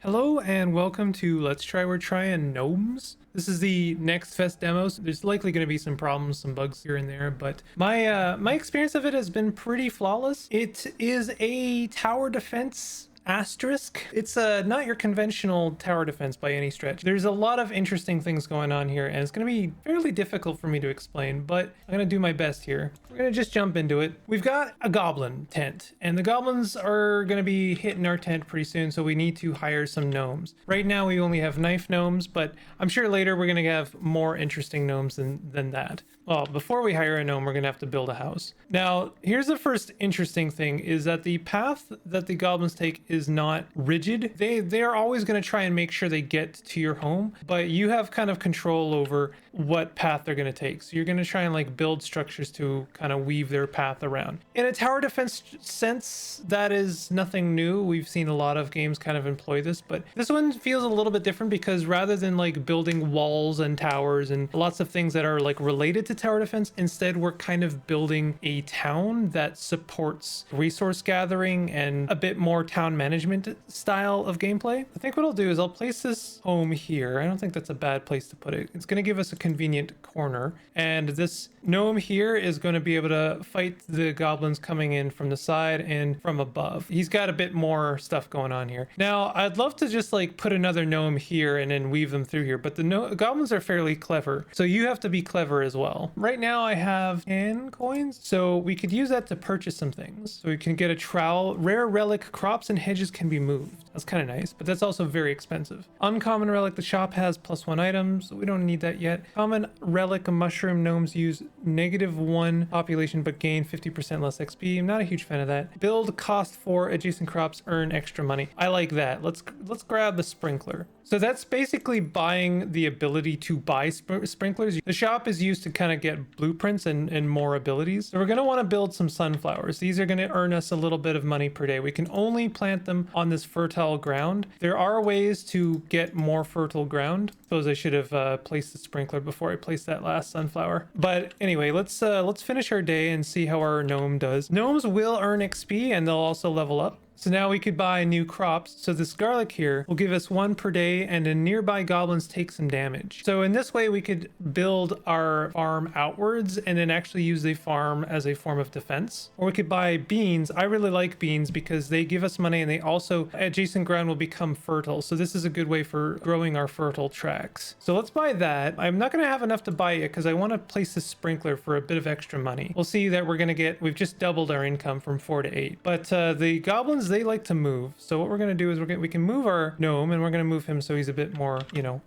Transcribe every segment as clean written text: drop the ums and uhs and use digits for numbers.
Hello and welcome to Let's Try We're Trying Gnomes. This is the next fest demo, so there's likely going to be some problems, some bugs here and there, but my experience of it has been pretty flawless. It is a tower defense asterisk. It's not your conventional tower defense by any stretch. There's a lot of interesting things going on here, and it's going to be fairly difficult for me to explain, but I'm going to do my best here. We're going to just jump into it. We've got a goblin tent, and the goblins are going to be hitting our tent pretty soon, so we need to hire some gnomes. Right now we only have knife gnomes, but I'm sure later we're going to have more interesting gnomes than that. Well, before we hire a gnome, we're going to have to build a house. Now, here's the first interesting thing, is that the path that the goblins take is not rigid. They're always going to try and make sure they get to your home, but you have kind of control over what path they're going to take. So you're going to try and like build structures to kind of weave their path around. In a tower defense sense, that is nothing new. We've seen a lot of games kind of employ this, but this one feels a little bit different because rather than like building walls and towers and lots of things that are like related to tower defense, instead we're kind of building a town that supports resource gathering and a bit more town management style of gameplay. I think what I'll do is I'll place this home here. I don't think that's a bad place to put it. It's going to give us a convenient corner, and this gnome here is going to be able to fight the goblins coming in from the side and from above. He's got a bit more stuff going on here. Now I'd love to just like put another gnome here and then weave them through here, but the goblins are fairly clever, so you have to be clever as well. Right now I have 10 coins, so we could use that to purchase some things. So we can get a trowel. Rare relic, crops and hedges can be moved. That's kind of nice, but that's also very expensive. Uncommon relic, the shop has +1 items, so we don't need that yet. Common relic, a mushroom, gnomes use -1 population but gain 50% less XP. I'm not a huge fan of that. Build, cost 4, adjacent crops earn extra money. I like that. Let's grab the sprinkler. So that's basically buying the ability to buy sprinklers. The shop is used to kind of get blueprints and more abilities. So we're going to want to build some sunflowers. These are going to earn us a little bit of money per day. We can only plant them on this fertile ground. There are ways to get more fertile ground. Suppose I should have placed the sprinkler before I placed that last sunflower. But anyway, let's finish our day and see how our gnome does. Gnomes will earn XP and they'll also level up. So now we could buy new crops. So this garlic here will give us 1 per day, and then nearby goblins take some damage. So in this way we could build our farm outwards and then actually use the farm as a form of defense. Or we could buy beans. I really like beans because they give us money and they also, adjacent ground will become fertile. So this is a good way for growing our fertile tracts. So let's buy that. I'm not going to have enough to buy it because I want to place this sprinkler for a bit of extra money. We'll see that we've just doubled our income from 4 to 8. But the goblins, they like to move. So what we're going to do is we can move our gnome, and we're going to move him so he's a bit more,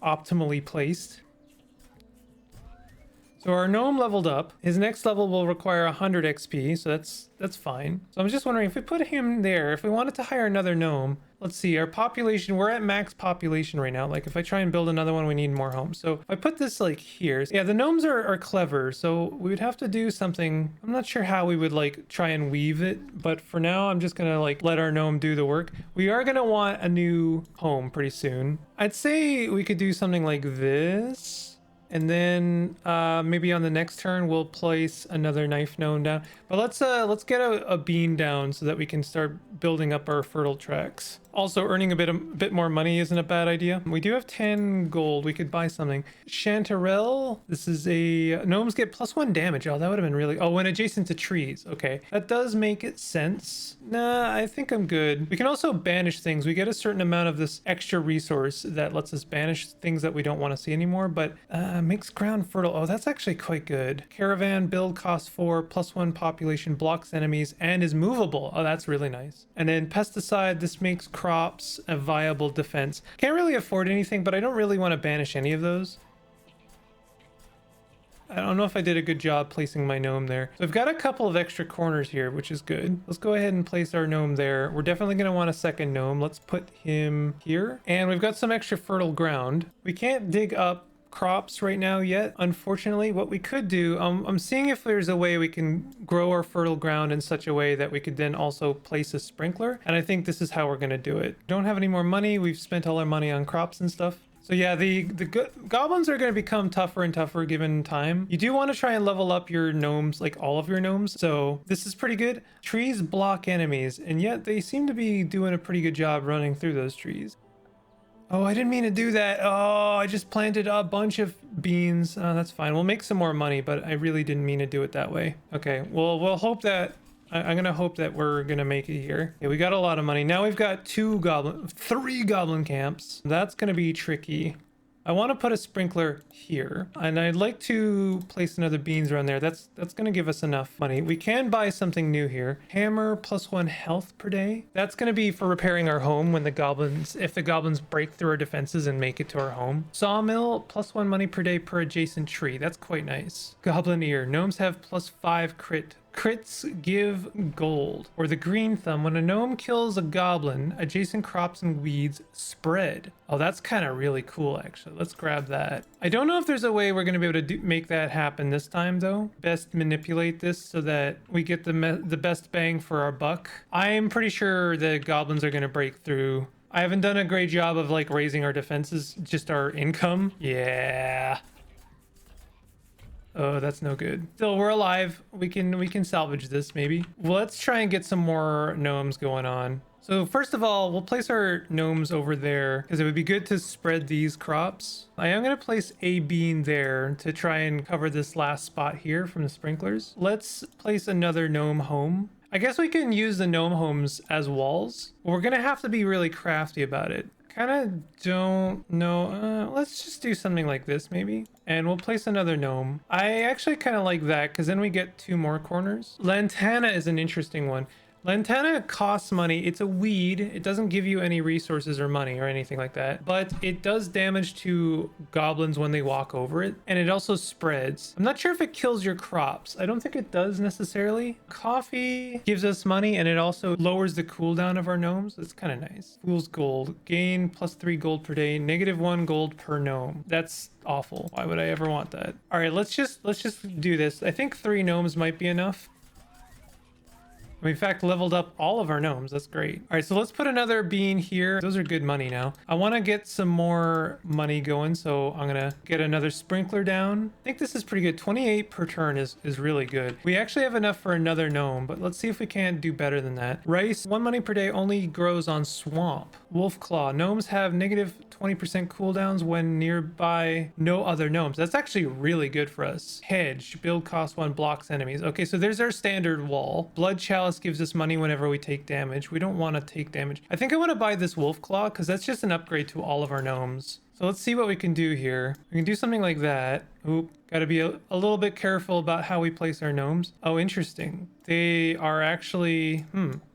optimally placed. So our gnome leveled up. His next level will require 100 XP, so that's fine. So I'm just wondering if we put him there, if we wanted to hire another gnome. Let's see, our population, we're at max population right now. Like if I try and build another one, we need more homes. So if I put this like here, yeah, the gnomes are clever. So we would have to do something. I'm not sure how we would like try and weave it, but for now, I'm just gonna like let our gnome do the work. We are gonna want a new home pretty soon. I'd say we could do something like this. And then maybe on the next turn we'll place another knife gnome down. But let's get a bean down so that we can start building up our fertile tracts. Also, earning a bit more money isn't a bad idea. We do have 10 gold. We could buy something. Chanterelle. This is a gnomes get +1 damage. Oh, that would have been really. Oh, when adjacent to trees. Okay, that does make it sense. Nah, I think I'm good. We can also banish things. We get a certain amount of this extra resource that lets us banish things that we don't want to see anymore. But makes ground fertile. Oh, that's actually quite good. Caravan build cost 4, +1 population, blocks enemies, and is movable. Oh, that's really nice. And then pesticide. This makes crops a viable defense. Can't really afford anything, but I don't really want to banish any of those. I don't know if I did a good job placing my gnome there. So I've got a couple of extra corners here, which is good. Let's go ahead and place our gnome there. We're definitely going to want a second gnome. Let's put him here. And we've got some extra fertile ground. We can't dig up crops right now yet, unfortunately. What we could do, I'm seeing if there's a way we can grow our fertile ground in such a way that we could then also place a sprinkler, and I think this is how we're going to do it. Don't have any more money. We've spent all our money on crops and stuff. So yeah, the goblins are going to become tougher and tougher given time. You do want to try and level up your gnomes, like all of your gnomes. So this is pretty good. Trees block enemies, and yet they seem to be doing a pretty good job running through those trees. Oh, I didn't mean to do that. Oh, I just planted a bunch of beans. That's fine. We'll make some more money, but I really didn't mean to do it that way. Okay, well, we'll hope that... I'm gonna hope that we're gonna make it here. Yeah, we got a lot of money. Now we've got three goblin camps. That's gonna be tricky. I want to put a sprinkler here, and I'd like to place another beans around there. That's going to give us enough money. We can buy something new here. Hammer +1 health per day. That's going to be for repairing our home when if the goblins break through our defenses and make it to our home. Sawmill +1 money per day per adjacent tree. That's quite nice. Goblin ear. Gnomes have +5 crit. Crits give gold. Or the green thumb. When a gnome kills a goblin, adjacent crops and weeds spread. Oh, that's kind of really cool, actually. Let's grab that. I don't know if there's a way we're going to be able to make that happen this time, though. Best manipulate this so that we get the best bang for our buck. I'm pretty sure the goblins are going to break through. I haven't done a great job of like raising our defenses, just our income. Yeah. Oh, that's no good. Still, we're alive. We can salvage this maybe. Well, let's try and get some more gnomes going on. So first of all, we'll place our gnomes over there because it would be good to spread these crops. I am going to place a bean there to try and cover this last spot here from the sprinklers. Let's place another gnome home. I guess we can use the gnome homes as walls. We're going to have to be really crafty about it. Kind of don't know. Let's just do something like this maybe. And we'll place another gnome. I actually kind of like that because then we get 2 more corners. Lantana is an interesting one. Lantana costs money. It's a weed. It doesn't give you any resources or money or anything like that, but it does damage to goblins when they walk over it, and it also spreads. I'm not sure if it kills your crops. I don't think it does necessarily. Coffee gives us money, and it also lowers the cooldown of our gnomes. That's kind of nice. Fool's gold. Gain +3 gold per day. -1 gold per gnome. That's awful. Why would I ever want that? All right, let's just do this. I think 3 gnomes might be enough. We in fact leveled up all of our gnomes. That's great. All right, so let's put another bean here. Those are good money now. I want to get some more money going, so I'm gonna get another sprinkler down. I think this is pretty good. 28 per turn is really good. We actually have enough for another gnome, but let's see if we can't do better than that. Rice, 1 money per day, only grows on swamp. Wolf claw. Gnomes have -20% cooldowns when nearby no other gnomes. That's actually really good for us. Hedge. Build cost 1, blocks enemies. Okay, so there's our standard wall. Blood chalice gives us money whenever we take damage. We don't want to take damage. I think I want to buy this wolf claw because that's just an upgrade to all of our gnomes. So let's see what we can do here. We can do something like that. Oop, got to be a little bit careful about how we place our gnomes. Oh, interesting. They are actually...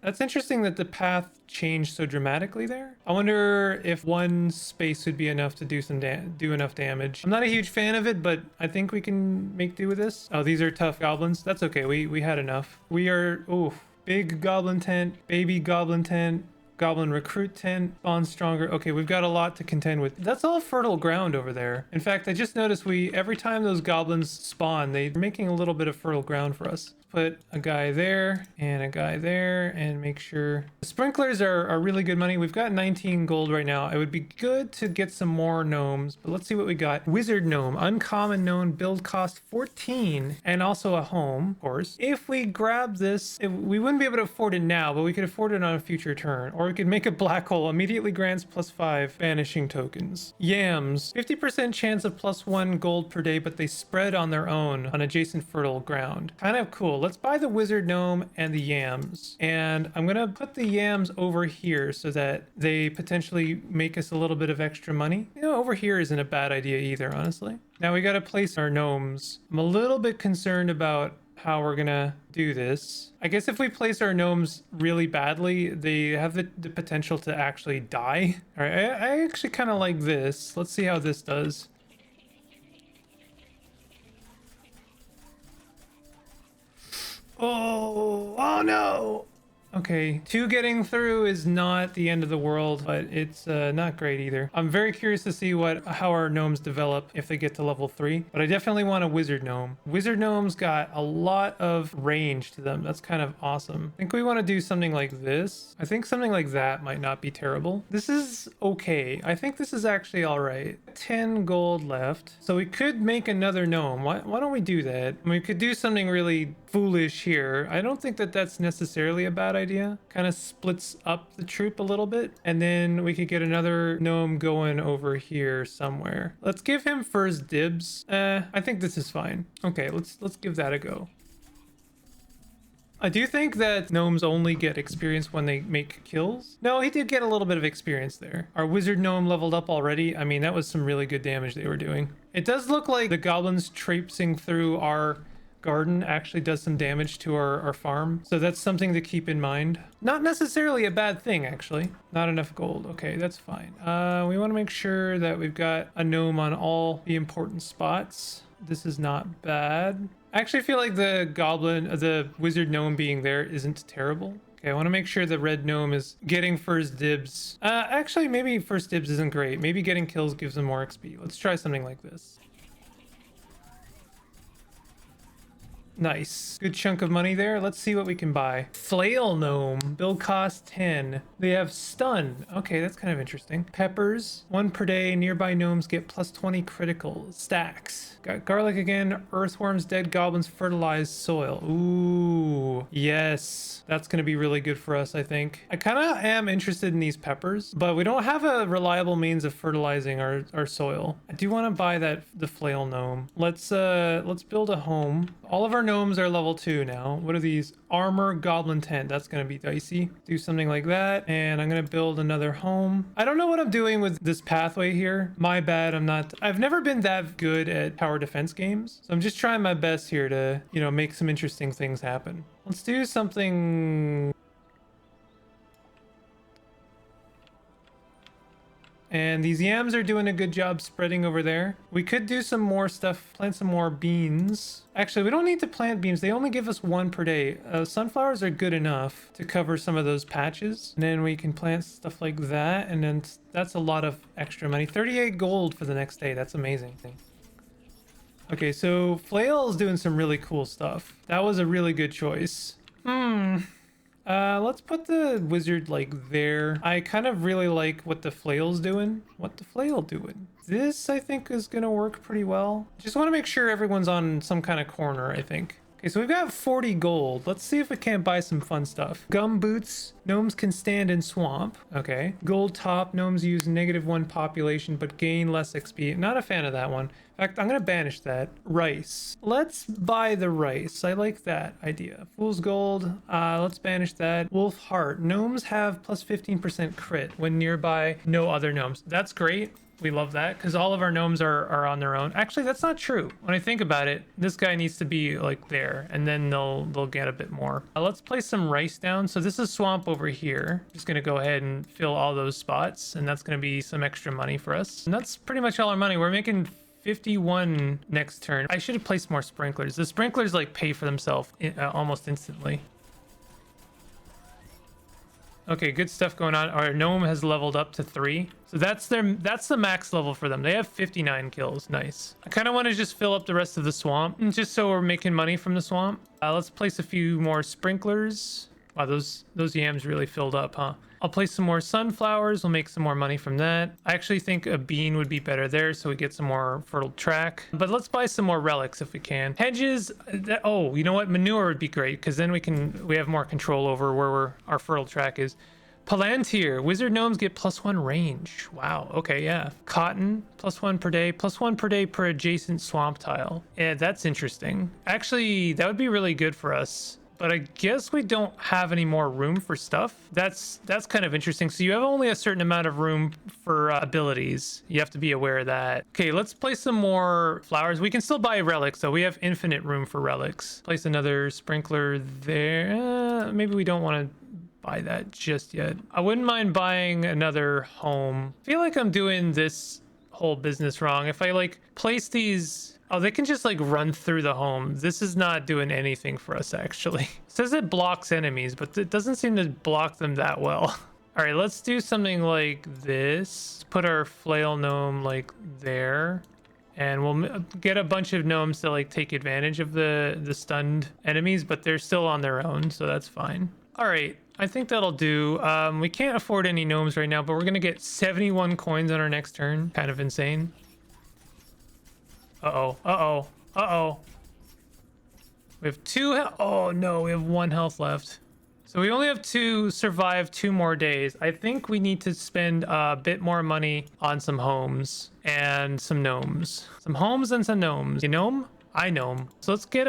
That's interesting that the path changed so dramatically there. I wonder if 1 space would be enough to do enough damage. I'm not a huge fan of it, but I think we can make do with this. Oh, these are tough goblins. That's okay. We had enough. We are... Ooh, big goblin tent, baby goblin tent, goblin recruit tent, spawn stronger. Okay, we've got a lot to contend with. That's all fertile ground over there. In fact, I just noticed every time those goblins spawn, they're making a little bit of fertile ground for us. Put a guy there and a guy there and make sure the sprinklers are really good money. We've got 19 gold right now. It would be good to get some more gnomes, but let's see what we got. Wizard gnome, uncommon gnome, build cost 14 and also a home, of course. If we grab this, we wouldn't be able to afford it now, but we could afford it on a future turn, or we could make a black hole. Immediately grants +5 vanishing tokens. Yams, 50% chance of +1 gold per day, but they spread on their own on adjacent fertile ground. Kind of cool. Let's buy the wizard gnome and the yams, and I'm gonna put the yams over here so that they potentially make us a little bit of extra money. You know, over here isn't a bad idea either, honestly. Now we got to place our gnomes. I'm a little bit concerned about how we're gonna do this. I guess if we place our gnomes really badly, they have the potential to actually die. All right, I actually kind of like this. Let's see how this does. Oh no. Okay, 2 getting through is not the end of the world, but it's not great either. I'm very curious to see how our gnomes develop if they get to level 3, but I definitely want a wizard gnome. Wizard gnomes got a lot of range to them. That's kind of awesome. I think we want to do something like this. I think something like that might not be terrible. This is okay. I think this is actually all right. 10 gold left. So we could make another gnome. Why don't we do that? We could do something really foolish here. I don't think that that's necessarily a bad idea. idea. Kind of splits up the troop a little bit, and then we could get another gnome going over here somewhere. Let's give him first dibs. I think this is fine. Okay, let's give that a go. I do think that gnomes only get experience when they make kills. No, he did get a little bit of experience there. Our wizard gnome leveled up already. I mean, that was some really good damage they were doing. It does look like the goblins traipsing through our garden actually does some damage to our farm. So that's something to keep in mind. Not necessarily a bad thing, actually. Not enough gold. Okay, that's fine. We want to make sure that we've got a gnome on all the important spots. This is not bad. I actually feel like the wizard gnome being there isn't terrible. Okay, I want to make sure the red gnome is getting first dibs. Actually, maybe first dibs isn't great. Maybe getting kills gives them more XP. Let's try something like this. Nice. Good chunk of money there. Let's see what we can buy. Flail gnome. Build cost 10. They have stun. Okay, that's kind of interesting. Peppers. 1 per day. Nearby gnomes get plus 20 critical. Stacks. Got garlic again. Earthworms, dead goblins, fertilized soil. Ooh. Yes. That's going to be really good for us, I think. I kind of am interested in these peppers, but we don't have a reliable means of fertilizing our soil. I do want to buy the flail gnome. Let's build a home. All of our gnomes are level 2 now. What are these? Armor goblin tent. That's going to be dicey. Do something like that. And I'm going to build another home. I don't know what I'm doing with this pathway here. My bad. I've never been that good at tower defense games. So I'm just trying my best here to, make some interesting things happen. Let's do something. And these yams are doing a good job spreading over there. We could do some more stuff, plant some more beans. Actually, we don't need to plant beans. They only give us 1 per day. Sunflowers are good enough to cover some of those patches. And then we can plant stuff like that. And then that's a lot of extra money. 38 gold for the next day. That's amazing. Okay, so Flail is doing some really cool stuff. That was a really good choice. Let's put the wizard like there. I kind of really like what the flail's doing. What the flail doing? This, I think, is gonna work pretty well. Just want to make sure everyone's on some kind of corner, I think. Okay, so we've got 40 gold. Let's see if we can't buy some fun stuff. Gum boots. Gnomes can stand in swamp. Okay. Gold top. Gnomes use -1 population, but gain less XP. Not a fan of that one. In fact, I'm going to banish that. Rice. Let's buy the rice. I like that idea. Fool's gold. Let's banish that. Wolf heart. Gnomes have plus 15% crit when nearby no other gnomes. That's great. We love that because all of our gnomes are on their own. Actually, that's not true. When I think about it, this guy needs to be like there, and then they'll get a bit more. Let's place some rice down. So this is swamp over here. Just gonna go ahead and fill all those spots, and that's gonna be some extra money for us. And that's pretty much all our money. We're making 51 next turn. I should have placed more sprinklers. The sprinklers like pay for themselves almost instantly. Okay, good stuff going on. Our gnome has leveled up to 3. So that's the max level for them. They have 59 kills. Nice. I kind of want to just fill up the rest of the swamp, just so we're making money from the swamp. Let's place a few more sprinklers. Wow, those yams really filled up, huh? I'll place some more sunflowers. We'll make some more money from that. I actually think a bean would be better there, so we get some more fertile track. But let's buy some more relics if we can. Hedges. Oh, you know what? Manure would be great because then we have more control over where our fertile track is. Palantir. Wizard gnomes get +1 range. Wow. Okay, yeah. Cotton. +1 per day. +1 per day per adjacent swamp tile. Yeah, that's interesting. Actually, that would be really good for us. But I guess we don't have any more room for stuff. That's kind of interesting. So you have only a certain amount of room for abilities. You have to be aware of that. Okay, let's place some more flowers. We can still buy relics, though. We have infinite room for relics. Place another sprinkler there. Maybe we don't want to buy that just yet. I wouldn't mind buying another home. I feel like I'm doing this whole business wrong. If I like place these... Oh, they can just like run through the home. This is not doing anything for us, actually. It says it blocks enemies, but it doesn't seem to block them that well. All right, let's do something like this. Put our flail gnome like there. And we'll get a bunch of gnomes to like take advantage of the stunned enemies, but they're still on their own, so that's fine. All right, I think that'll do. We can't afford any gnomes right now, but we're gonna get 71 coins on our next turn. Kind of insane. Uh-oh, uh-oh, uh-oh. We have 2 health. Oh, no, we have 1 health left. So we only have to survive 2 more days. I think we need to spend a bit more money on some homes and some gnomes. Some homes and some gnomes. You gnome? I gnome. So let's get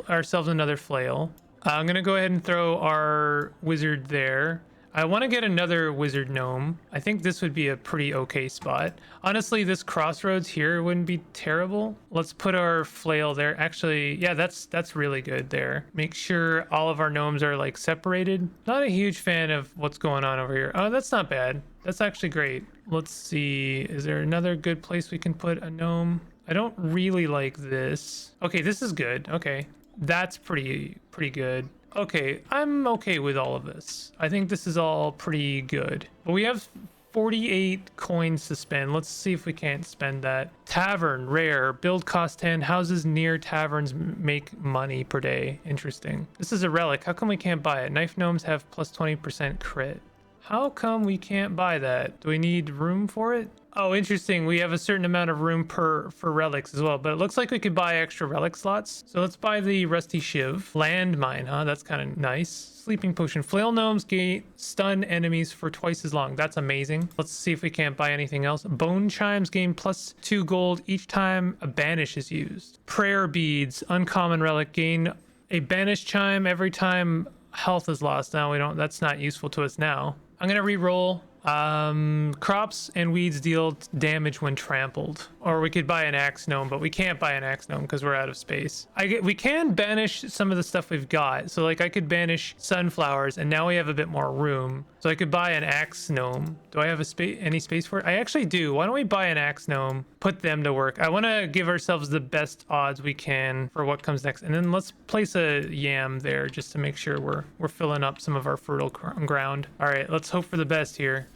ourselves another flail. I'm gonna go ahead and throw our wizard there. I want to get another wizard gnome. I think this would be a pretty okay spot. Honestly, this crossroads here wouldn't be terrible. Let's put our flail there. Actually, yeah, that's really good there. Make sure all of our gnomes are like separated. Not a huge fan of what's going on over here. Oh, that's not bad. That's actually great. Let's see. Is there another good place we can put a gnome? I don't really like this. Okay, this is good. Okay. That's pretty good. Okay, I'm okay with all of this. I think this is all pretty good. But we have 48 coins to spend. Let's see if we can't spend that. Tavern, rare, build cost 10. Houses near taverns make money per day. Interesting. This is a relic. How come we can't buy it? Knife gnomes have plus 20% crit. How come we can't buy that? Do we need room for it? Oh, interesting. We have a certain amount of room for relics as well, but it looks like we could buy extra relic slots. So let's buy the rusty shiv. Landmine, huh? That's kind of nice. Sleeping potion. Flail gnomes stun enemies for twice as long. That's amazing. Let's see if we can't buy anything else. Bone chimes gain plus 2 gold each time a banish is used. Prayer beads. Uncommon relic. Gain a banish chime every time health is lost. Now we don't, that's not useful to us now. I'm gonna re-roll. Crops and weeds deal damage when trampled. Or we could buy an axe gnome, but we can't buy an axe gnome because we're out of space. We can banish some of the stuff we've got. So like I could banish sunflowers and now we have a bit more room. So I could buy an axe gnome. Do I have any space for it? I actually do. Why don't we buy an axe gnome, put them to work? I want to give ourselves the best odds we can for what comes next. And then let's place a yam there just to make sure we're filling up some of our fertile ground. All right, let's hope for the best here.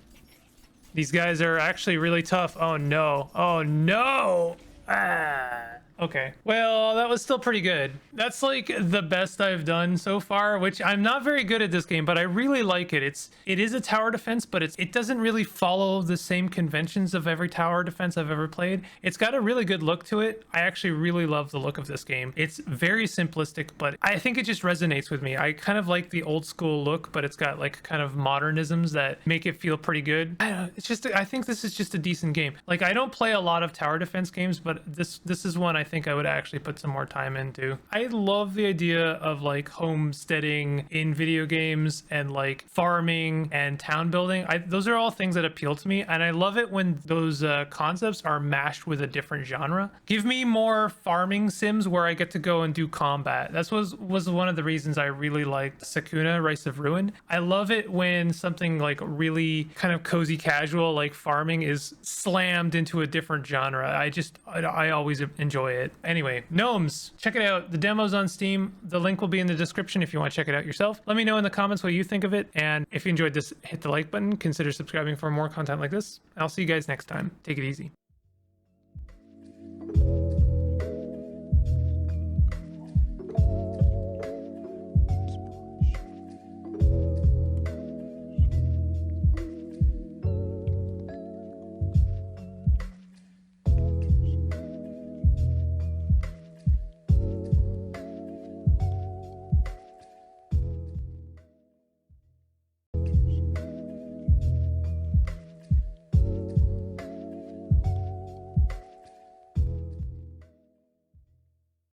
These guys are actually really tough. Oh no. Oh no. Ah. Okay. Well, that was still pretty good. That's like the best I've done so far, which I'm not very good at this game, but I really like it. It is a tower defense, but it doesn't really follow the same conventions of every tower defense I've ever played. It's got a really good look to it. I actually really love the look of this game. It's very simplistic, but I think it just resonates with me. I kind of like the old school look, but it's got like kind of modernisms that make it feel pretty good. I don't know. It's just, I think this is just a decent game. Like I don't play a lot of tower defense games, but this is one I think I would actually put some more time into. I love the idea of like homesteading in video games and like farming and town building. Those are all things that appeal to me, and I love it when those concepts are mashed with a different genre. Give me more farming sims where I get to go and do combat. That was one of the reasons I really liked Sakuna Rice of Ruin. I love it when something like really kind of cozy casual like farming is slammed into a different genre. I always enjoy it. Anyway, Gnomes, check it out. The demo's on Steam. The link will be in the description if you want to check it out yourself. Let me know in the comments what you think of it. And if you enjoyed this, hit the like button. Consider subscribing for more content like this. I'll see you guys next time. Take it easy.